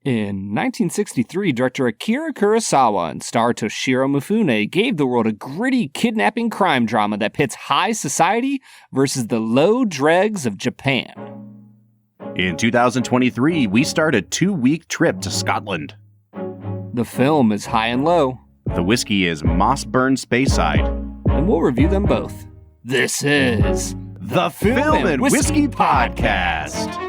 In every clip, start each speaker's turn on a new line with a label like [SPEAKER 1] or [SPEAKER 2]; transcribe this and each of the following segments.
[SPEAKER 1] In 1963, director Akira Kurosawa and star Toshiro Mifune gave the world a gritty kidnapping crime drama that pits high society versus the low dregs of Japan.
[SPEAKER 2] In 2023, we start a 2-week trip to Scotland.
[SPEAKER 1] The film is High and Low.
[SPEAKER 2] The whiskey is Mossburn Speyside.
[SPEAKER 1] And we'll review them both. This is
[SPEAKER 2] the Film and Whiskey Podcast.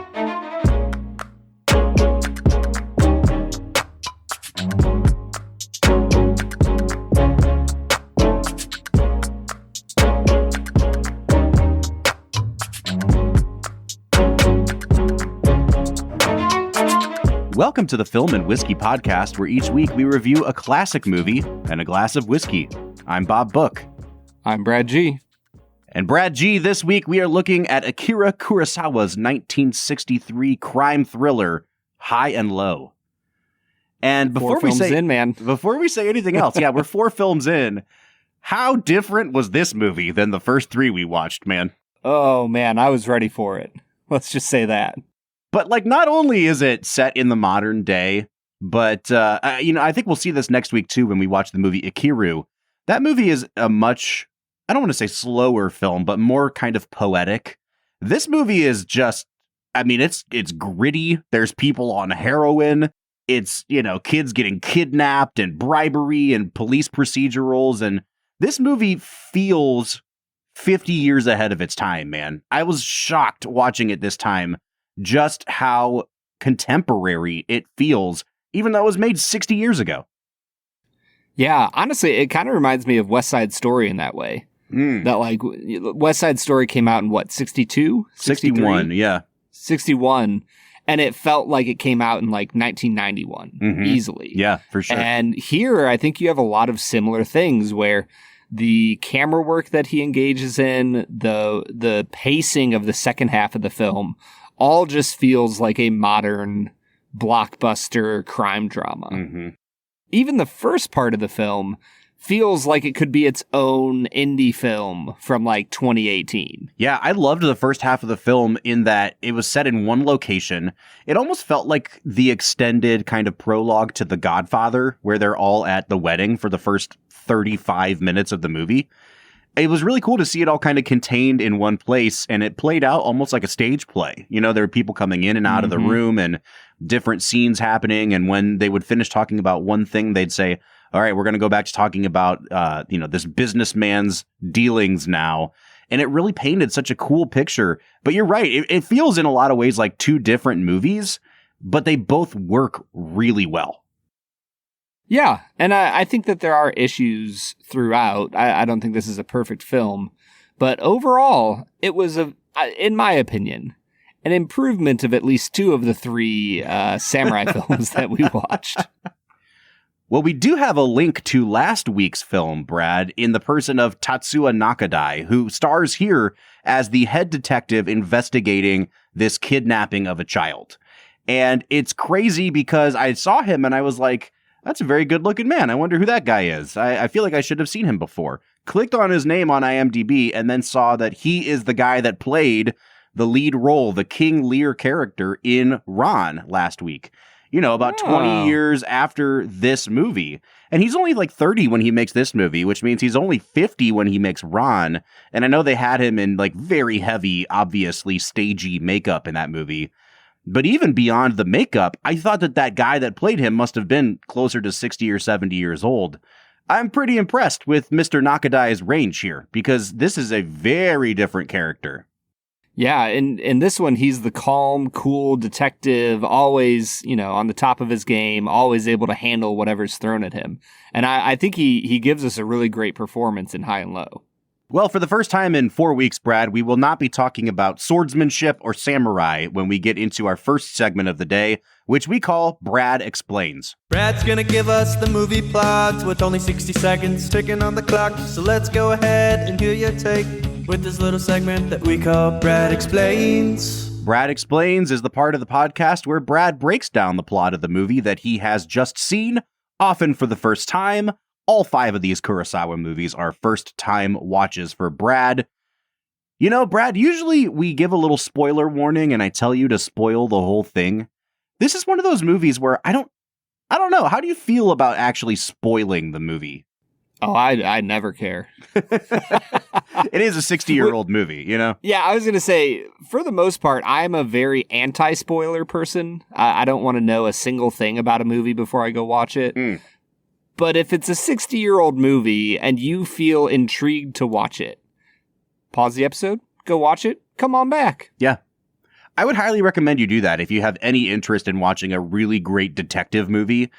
[SPEAKER 2] Welcome to the Film and Whiskey Podcast, where each week we review a classic movie and a glass of whiskey. I'm Bob Book.
[SPEAKER 1] I'm Brad G.
[SPEAKER 2] And Brad G, this week we are looking at Akira Kurosawa's 1963 crime thriller, High and Low. And before we say anything else, we're 4 films in. How different was this movie than the first 3 we watched, man?
[SPEAKER 1] Oh man, I was ready for it. Let's just say that.
[SPEAKER 2] But, not only is it set in the modern day, but, I think we'll see this next week, too, when we watch the movie Akira. That movie is a much, I don't want to say slower film, but more kind of poetic. This movie is just, it's gritty. There's people on heroin. It's, kids getting kidnapped and bribery and police procedurals. And this movie feels 50 years ahead of its time, man. I was shocked watching it this time. Just how contemporary it feels, even though it was made 60 years ago.
[SPEAKER 1] Yeah, honestly, it kind of reminds me of West Side Story in that way. That, West Side Story came out in, 62?
[SPEAKER 2] 61, yeah.
[SPEAKER 1] 61, and it felt like it came out in, 1991, easily.
[SPEAKER 2] Yeah, for sure.
[SPEAKER 1] And here, I think you have a lot of similar things where the camera work that he engages in, the pacing of the second half of the film, all just feels like a modern blockbuster crime drama.
[SPEAKER 2] Mm-hmm.
[SPEAKER 1] Even the first part of the film feels like it could be its own indie film from 2018.
[SPEAKER 2] Yeah, I loved the first half of the film in that it was set in one location. It almost felt like the extended kind of prologue to The Godfather, where they're all at the wedding for the first 35 minutes of the movie. It was really cool to see it all kind of contained in one place, and it played out almost like a stage play. There were people coming in and out of the room and different scenes happening. And when they would finish talking about one thing, they'd say, all right, we're going to go back to talking about, this businessman's dealings now. And it really painted such a cool picture. But you're right. It feels in a lot of ways like 2 different movies, but they both work really well.
[SPEAKER 1] Yeah, and I think that there are issues throughout. I don't think this is a perfect film, but overall, it was, in my opinion, an improvement of at least 2 of the 3 samurai films that we watched.
[SPEAKER 2] Well, we do have a link to last week's film, Brad, in the person of Tatsuya Nakadai, who stars here as the head detective investigating this kidnapping of a child. And it's crazy because I saw him and I was like, that's a very good-looking man. I wonder who that guy is. I feel like I should have seen him before. Clicked on his name on IMDb and then saw that he is the guy that played the lead role, the King Lear character in Ron last week. About 20 years after this movie. And he's only 30 when he makes this movie, which means he's only 50 when he makes Ron. And I know they had him in very heavy, obviously stagey makeup in that movie. But even beyond the makeup, I thought that guy that played him must have been closer to 60 or 70 years old. I'm pretty impressed with Mr. Nakadai's range here, because this is a very different character.
[SPEAKER 1] Yeah, in this one, he's the calm, cool detective, always, on the top of his game, always able to handle whatever's thrown at him. And I think he gives us a really great performance in High and Low.
[SPEAKER 2] Well, for the first time in 4 weeks, Brad, we will not be talking about swordsmanship or samurai when we get into our first segment of the day, which we call Brad Explains.
[SPEAKER 3] Brad's gonna give us the movie plot with only 60 seconds ticking on the clock. So let's go ahead and hear your take with this little segment that we call Brad Explains.
[SPEAKER 2] Brad Explains is the part of the podcast where Brad breaks down the plot of the movie that he has just seen, often for the first time. All 5 of these Kurosawa movies are first-time watches for Brad. Brad, usually we give a little spoiler warning and I tell you to spoil the whole thing. This is one of those movies where I don't know. How do you feel about actually spoiling the movie?
[SPEAKER 1] Oh, I never care.
[SPEAKER 2] It is a 60-year-old movie, you know?
[SPEAKER 1] Yeah, I was going to say, for the most part, I'm a very anti-spoiler person. I don't want to know a single thing about a movie before I go watch it.
[SPEAKER 2] Mm.
[SPEAKER 1] But if it's a 60-year-old movie and you feel intrigued to watch it, pause the episode, go watch it, come on back.
[SPEAKER 2] Yeah. I would highly recommend you do that if you have any interest in watching a really great detective movie.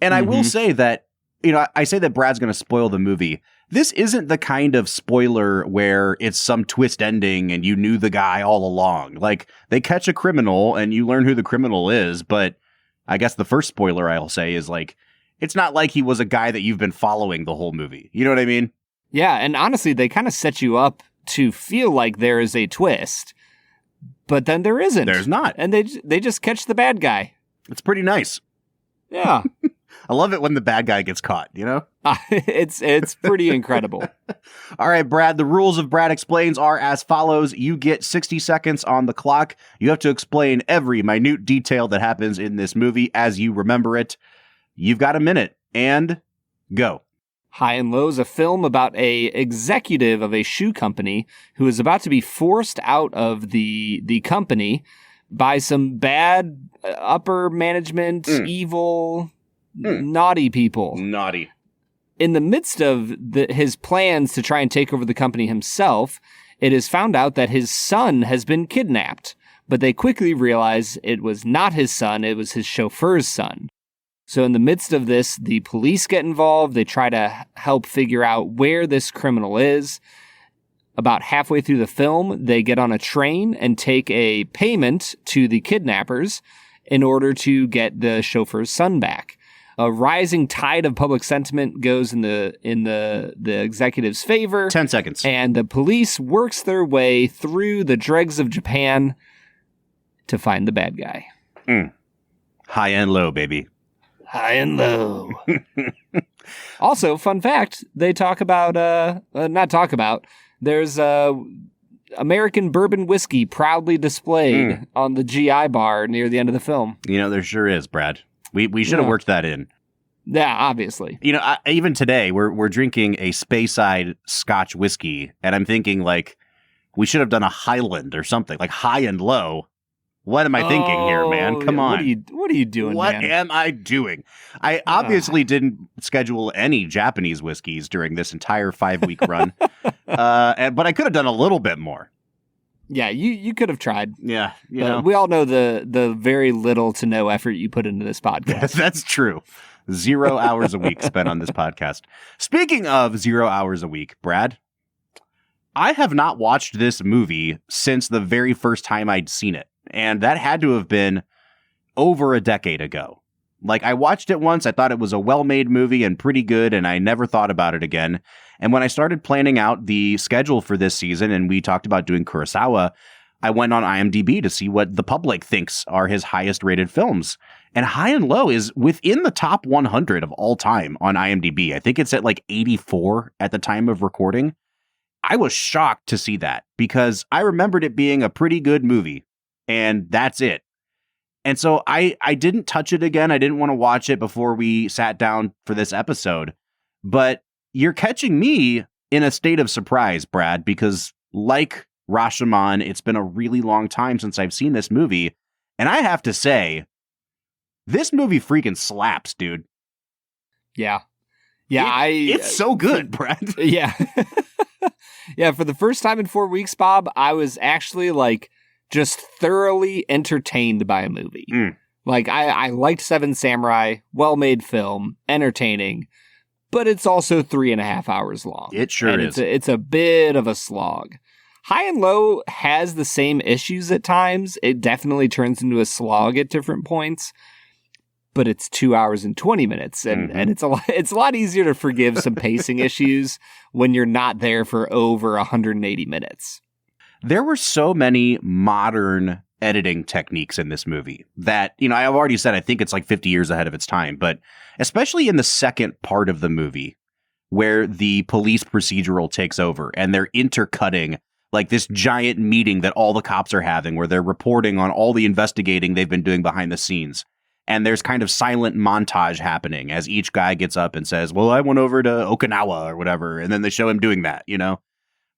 [SPEAKER 2] And I will say that, you know, I say that Brad's going to spoil the movie. This isn't the kind of spoiler where it's some twist ending and you knew the guy all along. Like, they catch a criminal and you learn who the criminal is, but I guess the first spoiler I'll say is, like, it's not like he was a guy that you've been following the whole movie. You know what I mean?
[SPEAKER 1] Yeah, and honestly, they kind of set you up to feel like there is a twist, but then there isn't.
[SPEAKER 2] There's not.
[SPEAKER 1] And they just catch the bad guy.
[SPEAKER 2] It's pretty nice.
[SPEAKER 1] Yeah.
[SPEAKER 2] I love it when the bad guy gets caught, you know?
[SPEAKER 1] It's pretty incredible.
[SPEAKER 2] All right, Brad, the rules of Brad Explains are as follows. You get 60 seconds on the clock. You have to explain every minute detail that happens in this movie as you remember it. You've got a minute, and go.
[SPEAKER 1] High and Low is a film about a executive of a shoe company who is about to be forced out of the company by some bad upper management, evil, naughty people.
[SPEAKER 2] Naughty.
[SPEAKER 1] In the midst of his plans to try and take over the company himself, it is found out that his son has been kidnapped, but they quickly realize it was not his son, it was his chauffeur's son. So in the midst of this, the police get involved. They try to help figure out where this criminal is. About halfway through the film, they get on a train and take a payment to the kidnappers in order to get the chauffeur's son back. A rising tide of public sentiment goes in the executive's favor.
[SPEAKER 2] 10 seconds.
[SPEAKER 1] And the police works their way through the dregs of Japan to find the bad guy.
[SPEAKER 2] High and low, baby.
[SPEAKER 1] High and low. Also, fun fact, they talk about, there's American bourbon whiskey proudly displayed on the GI bar near the end of the film.
[SPEAKER 2] You know, there sure is, Brad. We should have worked that in.
[SPEAKER 1] Yeah, obviously.
[SPEAKER 2] You know, even today, we're drinking a Speyside Scotch whiskey, and I'm thinking, like, we should have done a Highland or something, like high and low. What am I thinking here, man? Come on.
[SPEAKER 1] What are you doing,
[SPEAKER 2] What
[SPEAKER 1] man?
[SPEAKER 2] am I doing? I obviously didn't schedule any Japanese whiskeys during this entire 5-week run, but I could have done a little bit more.
[SPEAKER 1] Yeah, you could have tried.
[SPEAKER 2] Yeah, you
[SPEAKER 1] But
[SPEAKER 2] know.
[SPEAKER 1] we all know the very little to no effort you put into this podcast.
[SPEAKER 2] That's true. 0 hours a week spent on this podcast. Speaking of 0 hours a week, Brad, I have not watched this movie since the very first time I'd seen it. And that had to have been over a decade ago. Like, I watched it once, I thought it was a well-made movie and pretty good, and I never thought about it again. And when I started planning out the schedule for this season, and we talked about doing Kurosawa, I went on IMDb to see what the public thinks are his highest-rated films. And High and Low is within the top 100 of all time on IMDb. I think it's at like 84 at the time of recording. I was shocked to see that, because I remembered it being a pretty good movie. And that's it. And so I didn't touch it again. I didn't want to watch it before we sat down for this episode. But you're catching me in a state of surprise, Brad, because like Rashomon, it's been a really long time since I've seen this movie. And I have to say, this movie freaking slaps, dude.
[SPEAKER 1] Yeah. Yeah,
[SPEAKER 2] it's so good, Brad.
[SPEAKER 1] Yeah. Yeah, for the first time in 4 weeks, Bob, I was actually like just thoroughly entertained by a movie. Like, I liked Seven Samurai, well-made film, entertaining, but it's also 3.5 hours long.
[SPEAKER 2] It sure is.
[SPEAKER 1] It's a bit of a slog. High and Low has the same issues at times. It definitely turns into a slog at different points, but it's 2 hours and 20 minutes, and it's a lot easier to forgive some pacing issues when you're not there for over 180 minutes.
[SPEAKER 2] There were so many modern editing techniques in this movie that, you know, I've already said I think it's like 50 years ahead of its time, but especially in the second part of the movie where the police procedural takes over and they're intercutting like this giant meeting that all the cops are having where they're reporting on all the investigating they've been doing behind the scenes. And there's kind of silent montage happening as each guy gets up and says, well, I went over to Okinawa or whatever. And then they show him doing that, you know?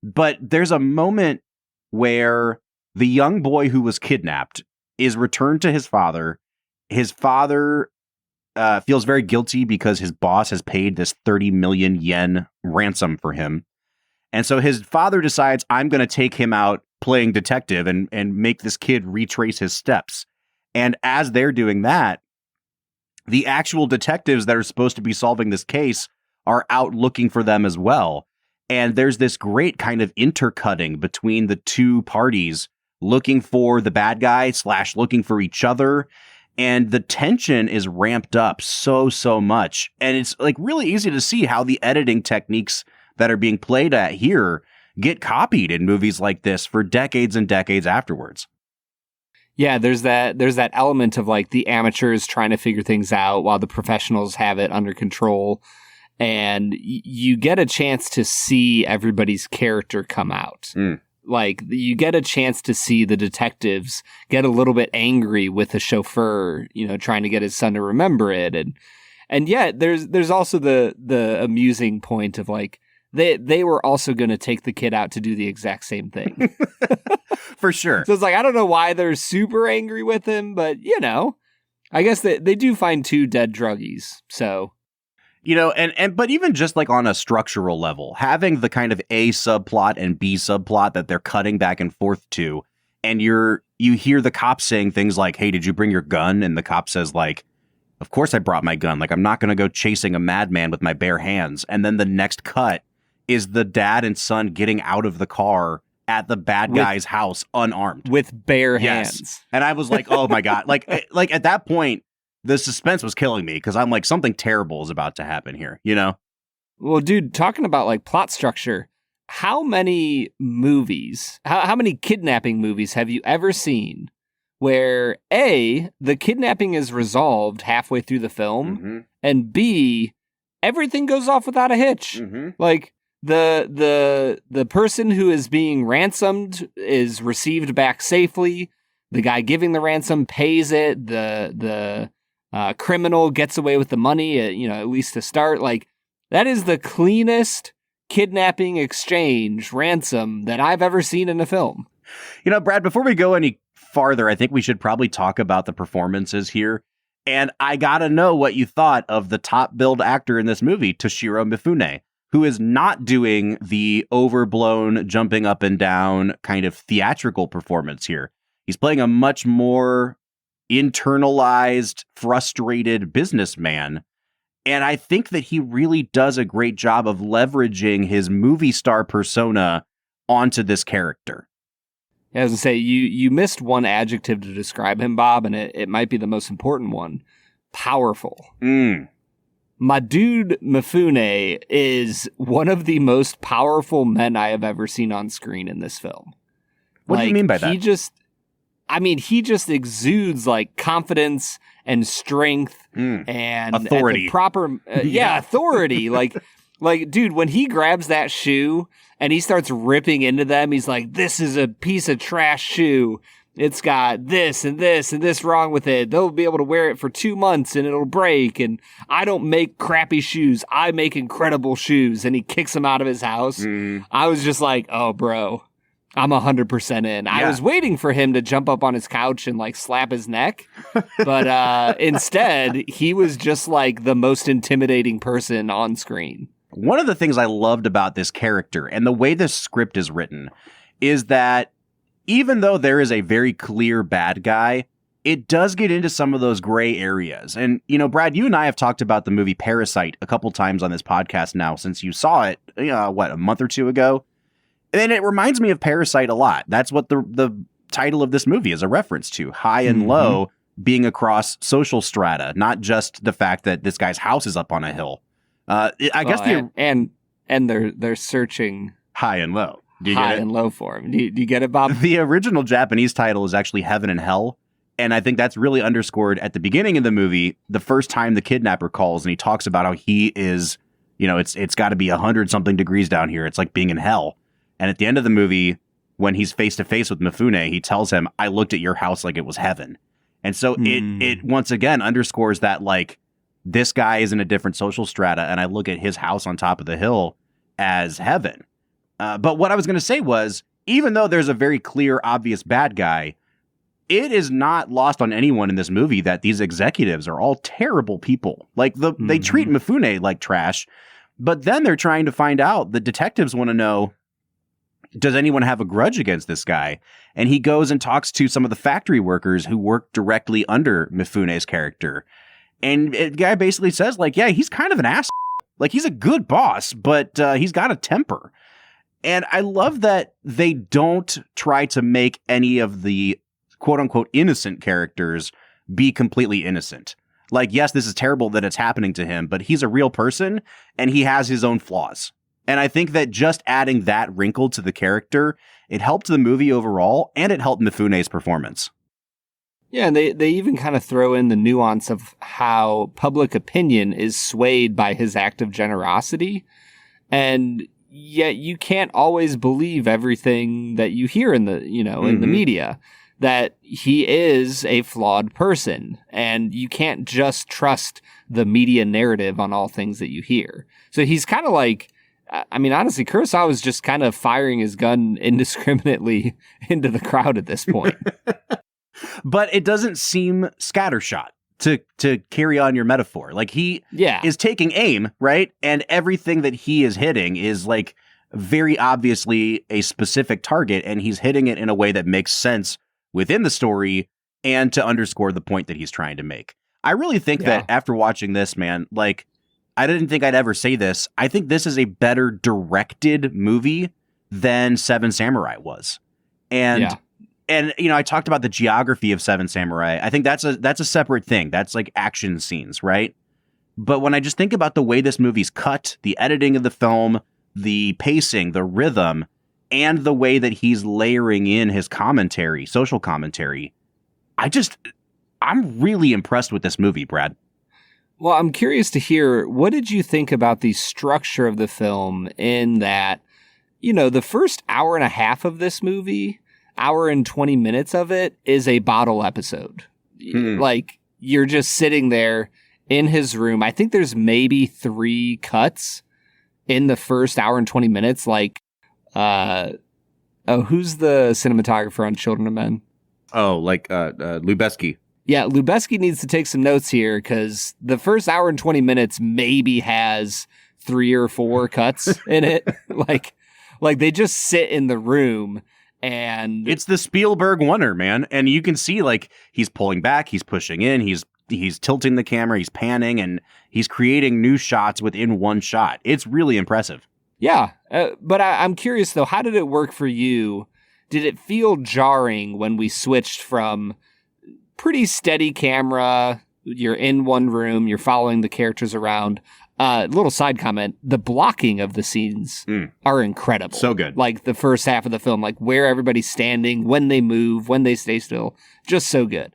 [SPEAKER 2] But there's a moment where the young boy who was kidnapped is returned to his father. His father feels very guilty because his boss has paid this 30 million yen ransom for him. And so his father decides, I'm going to take him out playing detective and make this kid retrace his steps. And as they're doing that, the actual detectives that are supposed to be solving this case are out looking for them as well. And there's this great kind of intercutting between the two parties looking for the bad guy / looking for each other. And the tension is ramped up so much. And it's like really easy to see how the editing techniques that are being played at here get copied in movies like this for decades and decades afterwards.
[SPEAKER 1] Yeah, there's that element of like the amateurs trying to figure things out while the professionals have it under control. And you get a chance to see everybody's character come out. Like you get a chance to see the detectives get a little bit angry with the chauffeur, you know, trying to get his son to remember it. And yet there's also the amusing point of like, they were also going to take the kid out to do the exact same thing.
[SPEAKER 2] For sure.
[SPEAKER 1] So it's like, I don't know why they're super angry with him, but, you know, I guess they do find 2 dead druggies. So,
[SPEAKER 2] you know, but even just like on a structural level, having the kind of A subplot and B subplot that they're cutting back and forth to, and you hear the cop saying things like, hey, did you bring your gun? And the cop says like, of course I brought my gun. Like, I'm not going to go chasing a madman with my bare hands. And then the next cut is the dad and son getting out of the car at the bad guy's house unarmed.
[SPEAKER 1] With bare hands.
[SPEAKER 2] And I was like, oh my God. Like at that point, the suspense was killing me because I'm like, something terrible is about to happen here, you know?
[SPEAKER 1] Well, dude, talking about like plot structure, how many movies, how many kidnapping movies have you ever seen where A, the kidnapping is resolved halfway through the film, and B, everything goes off without a hitch? Like, the person who is being ransomed is received back safely. The guy giving the ransom pays it. The criminal gets away with the money, you know, at least to start. Like, that is the cleanest kidnapping exchange ransom that I've ever seen in a film.
[SPEAKER 2] You know, Brad, before we go any farther, I think we should probably talk about the performances here. And I gotta know what you thought of the top billed actor in this movie, Toshiro Mifune, who is not doing the overblown, jumping up and down kind of theatrical performance here. He's playing a much more internalized, frustrated businessman. And I think that he really does a great job of leveraging his movie star persona onto this character.
[SPEAKER 1] Yeah, I was going to say, you missed one adjective to describe him, Bob, and it might be the most important one. Powerful. My dude Mifune is one of the most powerful men I have ever seen on screen in this film.
[SPEAKER 2] What do you mean by that?
[SPEAKER 1] He just exudes like confidence and strength and
[SPEAKER 2] authority.
[SPEAKER 1] Proper, authority. Like, dude, when he grabs that shoe and he starts ripping into them, he's like, "This is a piece of trash shoe. It's got this and this and this wrong with it. They'll be able to wear it for 2 months and it'll break. And I don't make crappy shoes. I make incredible shoes." And he kicks him out of his house. I was just like, oh, bro, I'm 100% in. Yeah. I was waiting for him to jump up on his couch and like slap his neck. But instead, he was just like the most intimidating person on screen.
[SPEAKER 2] One of the things I loved about this character and the way this script is written is that even though there is a very clear bad guy, it does get into some of those gray areas. And, you know, Brad, you and I have talked about the movie Parasite a couple times on this podcast now since you saw it, a month or two ago. And it reminds me of Parasite a lot. That's what the title of this movie is a reference to. High and low being across social strata, not just the fact that this guy's house is up on a hill.
[SPEAKER 1] And they're searching
[SPEAKER 2] high and low. Do you
[SPEAKER 1] high
[SPEAKER 2] get it?
[SPEAKER 1] And low for him. Do you get it, Bob?
[SPEAKER 2] The original Japanese title is actually Heaven and Hell. And I think that's really underscored at the beginning of the movie, the first time the kidnapper calls and he talks about how he is, it's got to be 100-something degrees down here. It's like being in hell. And at the end of the movie, when he's face to face with Mifune, he tells him, I looked at your house like it was heaven. And so it once again underscores that, like, this guy is in a different social strata, and I look at his house on top of the hill as heaven. But what I was going to say was, even though there's a very clear, obvious bad guy, it is not lost on anyone in this movie that these executives are all terrible people. Like, they treat Mifune like trash, but then they're trying to find out. The detectives want to know, does anyone have a grudge against this guy? And he goes and talks to some of the factory workers who work directly under Mifune's character. And the guy basically says, like, yeah, he's kind of an ass. Like, he's a good boss, but he's got a temper. And I love that they don't try to make any of the quote-unquote innocent characters be completely innocent. Like, yes, this is terrible that it's happening to him, but he's a real person, and he has his own flaws. And I think that just adding that wrinkle to the character, it helped the movie overall, and it helped Mifune's performance.
[SPEAKER 1] Yeah, and they even kind of throw in the nuance of how public opinion is swayed by his act of generosity. And yet you can't always believe everything that you hear in the, in the media, that he is a flawed person. And you can't just trust the media narrative on all things that you hear. So he's kind of like, I mean, honestly, Kurosawa is just kind of firing his gun indiscriminately into the crowd at this point.
[SPEAKER 2] But it doesn't seem scattershot, to carry on your metaphor. Like, he is taking aim, right? And everything that he is hitting is, like, very obviously a specific target, and he's hitting it in a way that makes sense within the story and to underscore the point that he's trying to make. I really think that after watching this, man, like, I didn't think I'd ever say this. I think this is a better directed movie than Seven Samurai was. And I talked about the geography of Seven Samurai. I think that's a separate thing. That's like action scenes, right? But when I just think about the way this movie's cut, the editing of the film, the pacing, the rhythm, and the way that he's layering in his commentary, social commentary, I'm really impressed with this movie, Brad.
[SPEAKER 1] Well, I'm curious to hear, what did you think about the structure of the film in that, the first hour and a half of this movie, hour and 20 minutes of it is a bottle episode. Like, you're just sitting there in his room. I think there's maybe 3 cuts in the first hour and 20 minutes. Like, who's the cinematographer on Children of Men?
[SPEAKER 2] Lubeski.
[SPEAKER 1] Yeah, Lubeski needs to take some notes here, because the first hour and 20 minutes maybe has 3 or 4 cuts in it. like they just sit in the room. And
[SPEAKER 2] it's the Spielberg wonder, man. And you can see, like, he's pulling back, he's pushing in, he's tilting the camera, he's panning, and he's creating new shots within one shot. It's really impressive.
[SPEAKER 1] Yeah. But I'm curious, though, how did it work for you? Did it feel jarring when we switched from pretty steady camera, you're in one room, you're following the characters around? Little side comment, the blocking of the scenes are incredible.
[SPEAKER 2] So good.
[SPEAKER 1] Like, the first half of the film, like, where everybody's standing, when they move, when they stay still, just so good.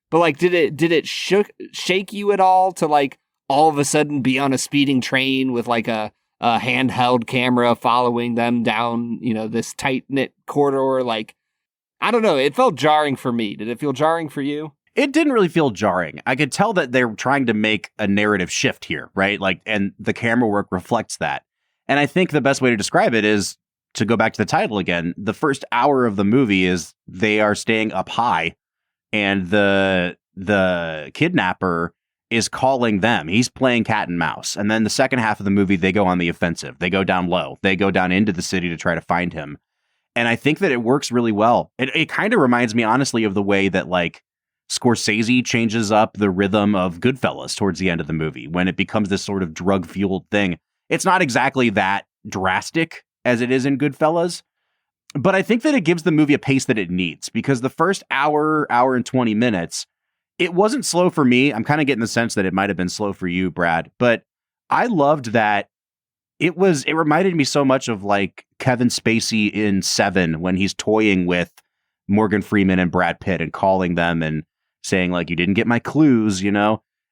[SPEAKER 1] But, like, did it shake you at all to, like, all of a sudden be on a speeding train with, like, a handheld camera following them down, this tight-knit corridor? Like, I don't know, it felt jarring for me. Did it feel jarring for you?
[SPEAKER 2] It didn't really feel jarring. I could tell that they're trying to make a narrative shift here, right? Like, and the camera work reflects that. And I think the best way to describe it is to go back to the title again. The first hour of the movie is they are staying up high, and the kidnapper is calling them. He's playing cat and mouse. And then the second half of the movie, they go on the offensive. They go down low. They go down into the city to try to find him. And I think that it works really well. It kind of reminds me, honestly, of the way that, like, Scorsese changes up the rhythm of Goodfellas towards the end of the movie, when it becomes this sort of drug-fueled thing. It's not exactly that drastic as it is in Goodfellas, but I think that it gives the movie a pace that it needs, because the first hour and 20 minutes, it wasn't slow for me. I'm kind of getting the sense that it might have been slow for you, Brad, but I loved that it reminded me so much of, like, Kevin Spacey in Seven, when he's toying with Morgan Freeman and Brad Pitt and calling them and saying, like, you didn't get my clues,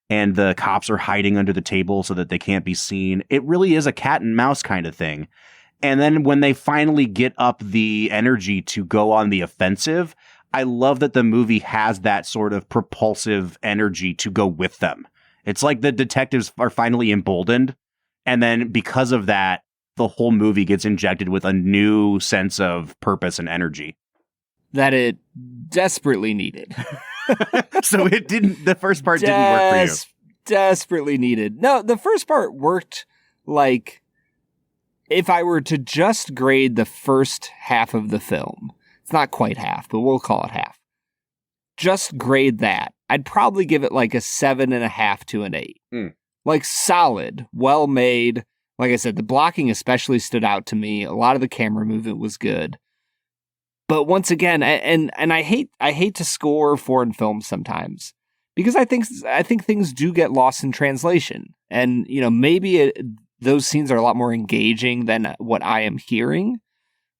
[SPEAKER 2] and the cops are hiding under the table so that they can't be seen. It really is a cat and mouse kind of thing. And then when they finally get up the energy to go on the offensive, I love that the movie has that sort of propulsive energy to go with them. It's like the detectives are finally emboldened. And then because of that, the whole movie gets injected with a new sense of purpose and energy.
[SPEAKER 1] That it desperately needed.
[SPEAKER 2] So the first part didn't work for you.
[SPEAKER 1] Desperately needed. No, the first part worked like if I were to just grade the first half of the film. It's not quite half, but we'll call it half. Just grade that. I'd probably give it like a 7.5 to an 8. Like solid, well made. Like I said, the blocking especially stood out to me. A lot of the camera movement was good. But once again, and I hate to score foreign films sometimes because I think things do get lost in translation. And, you know, maybe those scenes are a lot more engaging than what I am hearing.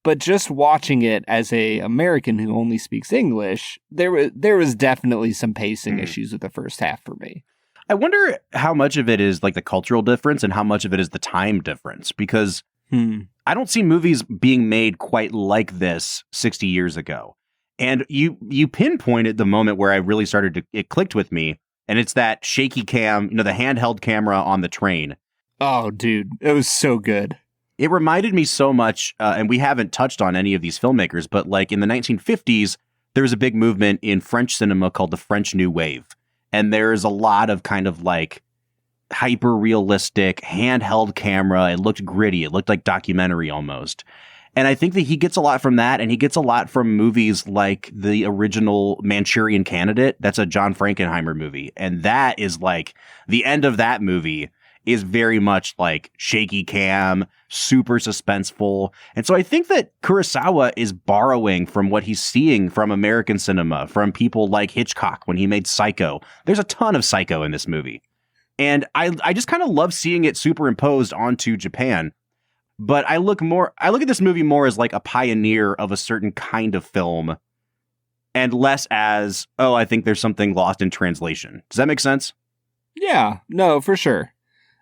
[SPEAKER 1] But just watching it as a American who only speaks English, there was definitely some pacing issues with the first half for me.
[SPEAKER 2] I wonder how much of it is like the cultural difference and how much of it is the time difference, because I don't see movies being made quite like this 60 years ago. And you pinpointed the moment where I really it clicked with me, and it's that shaky cam, you know, the handheld camera on the train.
[SPEAKER 1] Oh, dude, it was so good.
[SPEAKER 2] It reminded me so much, and we haven't touched on any of these filmmakers, but like in the 1950s, there was a big movement in French cinema called the French New Wave. And there's a lot of kind of like hyper-realistic handheld camera. It looked gritty. It looked like documentary almost. And I think that he gets a lot from that, and he gets a lot from movies like the original Manchurian Candidate. That's a John Frankenheimer movie. And that is like, the end of that movie is very much like shaky cam, super suspenseful. And so I think that Kurosawa is borrowing from what he's seeing from American cinema, from people like Hitchcock when he made Psycho. There's a ton of Psycho in this movie. And I just kind of love seeing it superimposed onto Japan. But I look at this movie more as like a pioneer of a certain kind of film and less as, oh, I think there's something lost in translation. Does that make sense?
[SPEAKER 1] Yeah, no, for sure.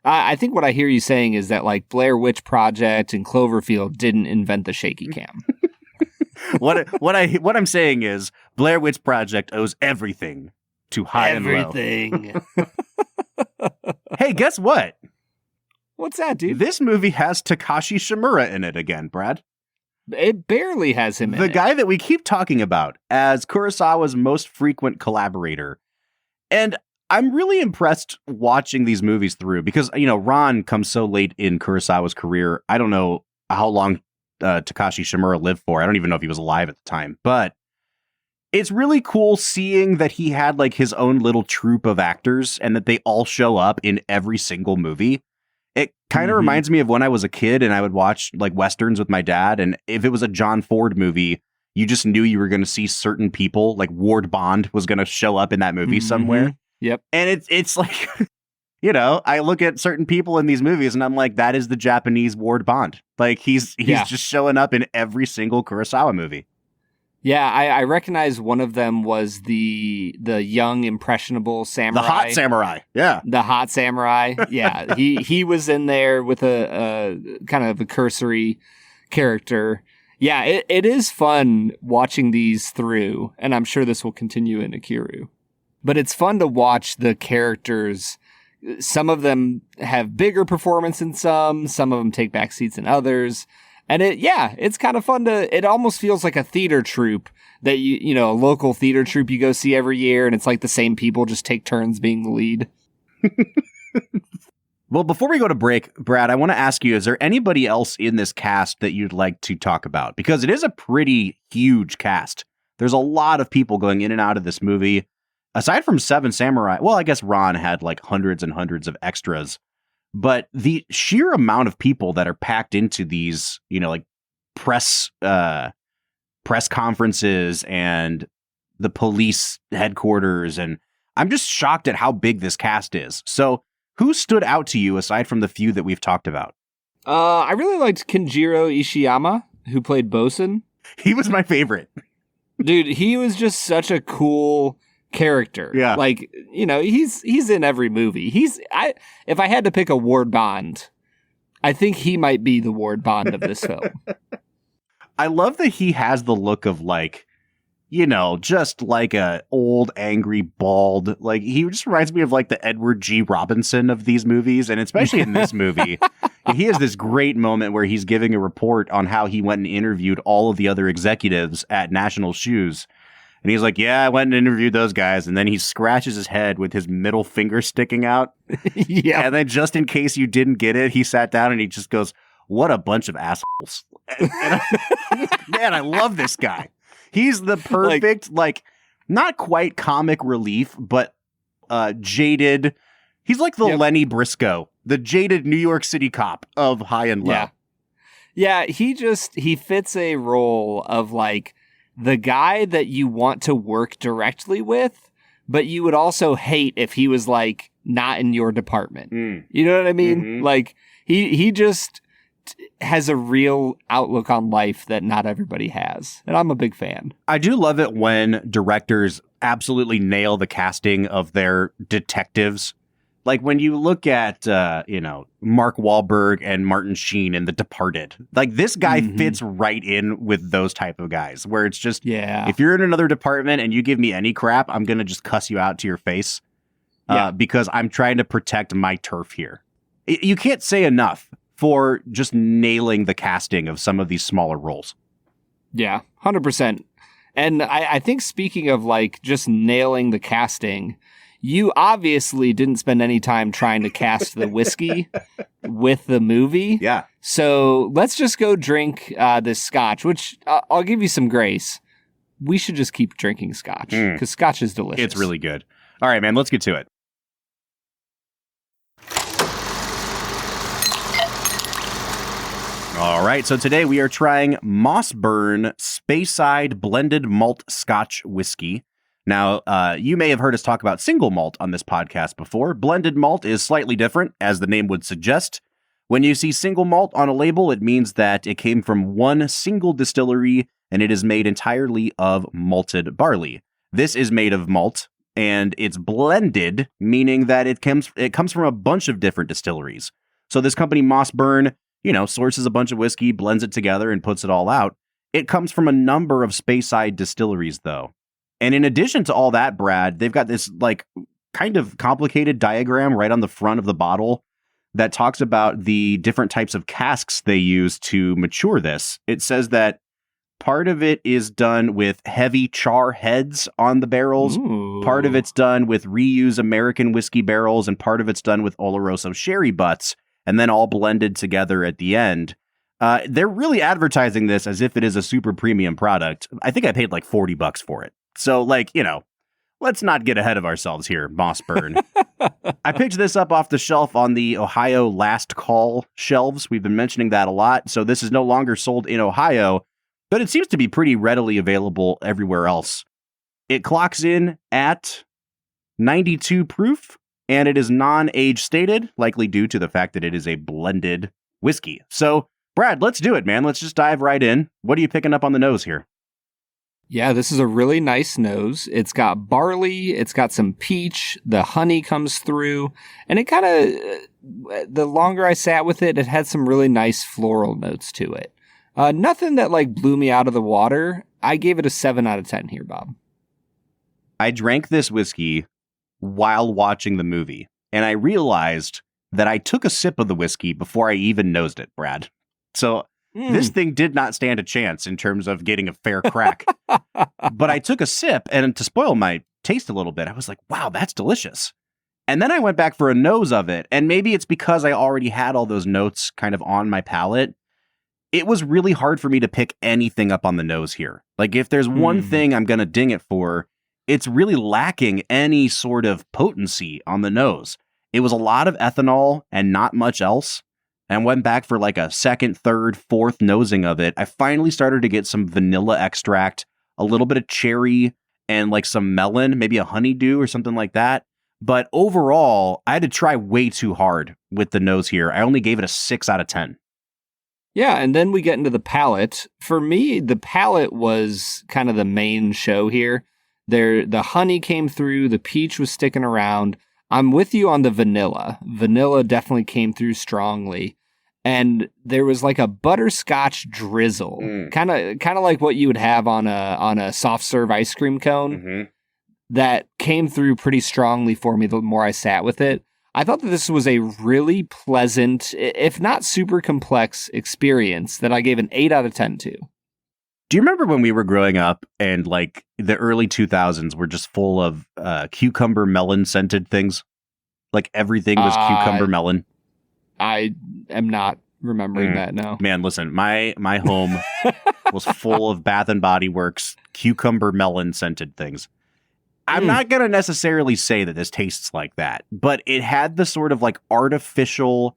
[SPEAKER 1] I think what I hear you saying is that like Blair Witch Project and Cloverfield didn't invent the shaky cam.
[SPEAKER 2] What I'm saying is Blair Witch Project owes everything to high and low.
[SPEAKER 1] Everything.
[SPEAKER 2] Hey, guess what?
[SPEAKER 1] What's that, dude?
[SPEAKER 2] This movie has Takashi Shimura in it again, Brad.
[SPEAKER 1] It barely has him in it.
[SPEAKER 2] The guy that we keep talking about as Kurosawa's most frequent collaborator. And I'm really impressed watching these movies through because, you know, Ron comes so late in Kurosawa's career. I don't know how long Takashi Shimura lived for. I don't even know if he was alive at the time. But it's really cool seeing that he had like his own little troupe of actors and that they all show up in every single movie. It kind of reminds me of when I was a kid and I would watch like Westerns with my dad. And if it was a John Ford movie, you just knew you were going to see certain people, like Ward Bond was going to show up in that movie somewhere.
[SPEAKER 1] Yep.
[SPEAKER 2] And it's like, you know, I look at certain people in these movies and I'm like, that is the Japanese Ward Bond. Like he's just showing up in every single Kurosawa movie.
[SPEAKER 1] Yeah, I recognize one of them was the young impressionable samurai.
[SPEAKER 2] The hot samurai. Yeah.
[SPEAKER 1] The hot samurai. Yeah. he was in there with a kind of a cursory character. Yeah, it is fun watching these through, and I'm sure this will continue in Akira. But it's fun to watch the characters. Some of them have bigger performance than some of them take back seats than others. And it's kind of fun it almost feels like a theater troupe that you know, a local theater troupe you go see every year. And it's like the same people just take turns being the lead.
[SPEAKER 2] Well, before we go to break, Brad, I want to ask you, is there anybody else in this cast that you'd like to talk about? Because it is a pretty huge cast. There's a lot of people going in and out of this movie. Aside from Seven Samurai, well, I guess Ron had like hundreds and hundreds of extras. But the sheer amount of people that are packed into these, you know, like press conferences and the police headquarters. And I'm just shocked at how big this cast is. So who stood out to you aside from the few that we've talked about?
[SPEAKER 1] I really liked Kenjiro Ishiyama, who played Bosun.
[SPEAKER 2] He was my favorite.
[SPEAKER 1] Dude, he was just such a cool character.
[SPEAKER 2] Yeah.
[SPEAKER 1] Like, you know, he's in every movie. If I had to pick a Ward Bond, I think he might be the Ward Bond of this film.
[SPEAKER 2] I love that he has the look of like, you know, just like a old, angry, bald. Like, he just reminds me of like the Edward G. Robinson of these movies. And especially in this movie, he has this great moment where he's giving a report on how he went and interviewed all of the other executives at National Shoes. And he's like, yeah, I went and interviewed those guys. And then he scratches his head with his middle finger sticking out.
[SPEAKER 1] Yeah.
[SPEAKER 2] And then just in case you didn't get it, he sat down and he just goes, what a bunch of assholes. Man, I love this guy. He's the perfect, like not quite comic relief, but jaded. He's like the Lenny Briscoe, the jaded New York City cop of High and Low.
[SPEAKER 1] Yeah, he fits a role of like the guy that you want to work directly with, but you would also hate if he was like not in your department. You know what I mean?
[SPEAKER 2] Mm-hmm.
[SPEAKER 1] Like he just has a real outlook on life that not everybody has. And I'm a big fan.
[SPEAKER 2] I do love it when directors absolutely nail the casting of their detectives. Like when you look at, Mark Wahlberg and Martin Sheen in The Departed, like this guy fits right in with those type of guys where it's just, if you're in another department and you give me any crap, I'm going to just cuss you out to your face because I'm trying to protect my turf here. You can't say enough for just nailing the casting of some of these smaller roles.
[SPEAKER 1] Yeah, 100%. And I think speaking of like just nailing the casting, you obviously didn't spend any time trying to cast the whiskey with the movie.
[SPEAKER 2] Yeah.
[SPEAKER 1] So let's just go drink this scotch, which I'll give you some grace. We should just keep drinking scotch because scotch is delicious.
[SPEAKER 2] It's really good. All right, man, let's get to it. All right, so today we are trying Mossburn Speyside Blended Malt Scotch Whisky. Now, you may have heard us talk about single malt on this podcast before. Blended malt is slightly different, as the name would suggest. When you see single malt on a label, it means that it came from one single distillery, and it is made entirely of malted barley. This is made of malt, and it's blended, meaning that it comes from a bunch of different distilleries. So this company, Mossburn, sources a bunch of whiskey, blends it together, and puts it all out. It comes from a number of Speyside distilleries, though. And in addition to all that, Brad, they've got this like kind of complicated diagram right on the front of the bottle that talks about the different types of casks they use to mature this. It says that part of it is done with heavy char heads on the barrels.
[SPEAKER 1] Ooh.
[SPEAKER 2] Part of it's done with reuse American whiskey barrels, and part of it's done with Oloroso sherry butts, and then all blended together at the end. They're really advertising this as if it is a super premium product. I think I paid like $40 for it. So, let's not get ahead of ourselves here, Mossburn. I picked this up off the shelf on the Ohio Last Call shelves. We've been mentioning that a lot. So this is no longer sold in Ohio, but it seems to be pretty readily available everywhere else. It clocks in at 92 proof, and it is non-age stated, likely due to the fact that it is a blended whiskey. So, Brad, let's do it, man. Let's just dive right in. What are you picking up on the nose here?
[SPEAKER 1] Yeah, this is a really nice nose. It's got barley, it's got some peach, the honey comes through, and it kind of, the longer I sat with it, it had some really nice floral notes to it. Nothing that like blew me out of the water. I gave it a 7 out of 10 here, Bob.
[SPEAKER 2] I drank this whiskey while watching the movie, and I realized that I took a sip of the whiskey before I even nosed it, Brad. So this thing did not stand a chance in terms of getting a fair crack. But I took a sip, and to spoil my taste a little bit, I was like, wow, that's delicious. And then I went back for a nose of it, and maybe it's because I already had all those notes kind of on my palate. It was really hard for me to pick anything up on the nose here. Like, if there's one thing I'm going to ding it for, it's really lacking any sort of potency on the nose. It was a lot of ethanol and not much else. And went back for like a second, third, fourth nosing of it. I finally started to get some vanilla extract, a little bit of cherry, and like some melon, maybe a honeydew or something like that. But overall, I had to try way too hard with the nose here. I only gave it a 6 out of 10.
[SPEAKER 1] Yeah, and then we get into the palate. For me, the palate was kind of the main show here. The honey came through, the peach was sticking around. I'm with you on the vanilla. Vanilla definitely came through strongly. and there was like a butterscotch drizzle, kind of like what you would have on a soft serve ice cream cone, that came through pretty strongly for me the more I sat with it. I thought that this was a really pleasant, if not super complex, experience that I gave an 8 out of 10 to.
[SPEAKER 2] Do you remember when we were growing up and like the early 2000s were just full of cucumber melon scented things? Like everything was cucumber melon. I
[SPEAKER 1] am not remembering that now.
[SPEAKER 2] Man, listen, my home was full of Bath and Body Works cucumber melon scented things. I'm not going to necessarily say that this tastes like that, but it had the sort of like artificial